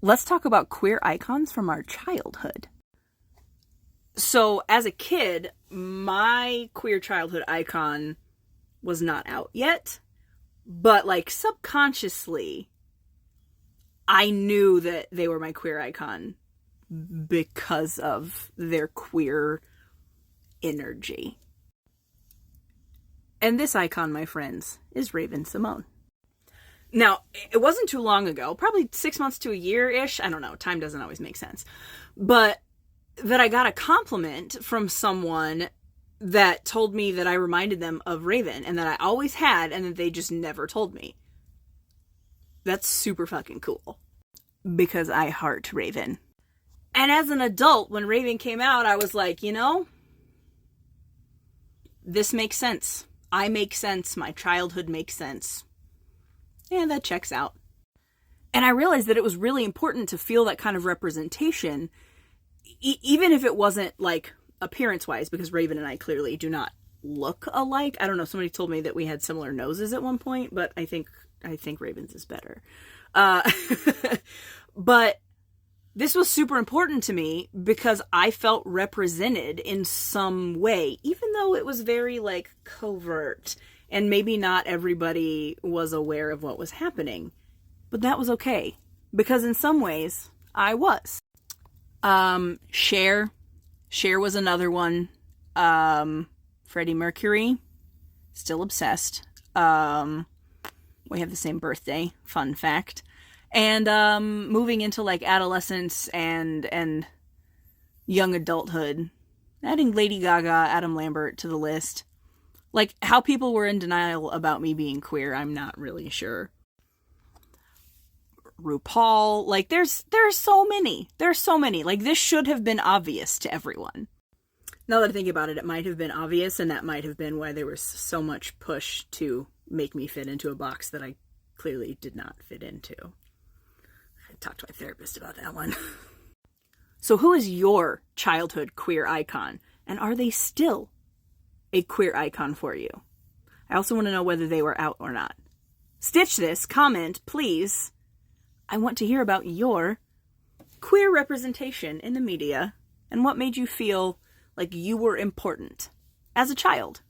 Let's talk about queer icons from our childhood. So, as a kid, my queer childhood icon was not out yet, but like subconsciously, I knew that they were my queer icon because of their queer energy. And this icon, my friends, is Raven-Symoné. Now, it wasn't too long ago, probably 6 months to a year-ish, I don't know, time doesn't always make sense, but that I got a compliment from someone that told me that I reminded them of Raven, and that I always had, and that they just never told me. That's super fucking cool. Because I heart Raven. And as an adult, when Raven came out, I was like, you know, this makes sense. I make sense. My childhood makes sense. Yeah, that checks out. And I realized that it was really important to feel that kind of representation, even if it wasn't like appearance-wise, because Raven and I clearly do not look alike. I don't know, somebody told me that we had similar noses at one point, but I think Raven's is better. But this was super important to me because I felt represented in some way, even though it was very like covert and maybe not everybody was aware of what was happening. But that was okay, because in some ways I was. Cher was another one. Freddie Mercury, still obsessed. We have the same birthday, fun fact. And moving into like adolescence and young adulthood, adding Lady Gaga, Adam Lambert to the list. Like, how people were in denial about me being queer, I'm not really sure. RuPaul, like there's so many. There's so many. Like, this should have been obvious to everyone. Now that I think about it, it might have been obvious, and that might have been why there was so much push to make me fit into a box that I clearly did not fit into. I talked to my therapist about that one. So who is your childhood queer icon? And are they still a queer icon for you? I also want to know whether they were out or not. Stitch this, comment, please. I want to hear about your queer representation in the media and what made you feel like you were important as a child.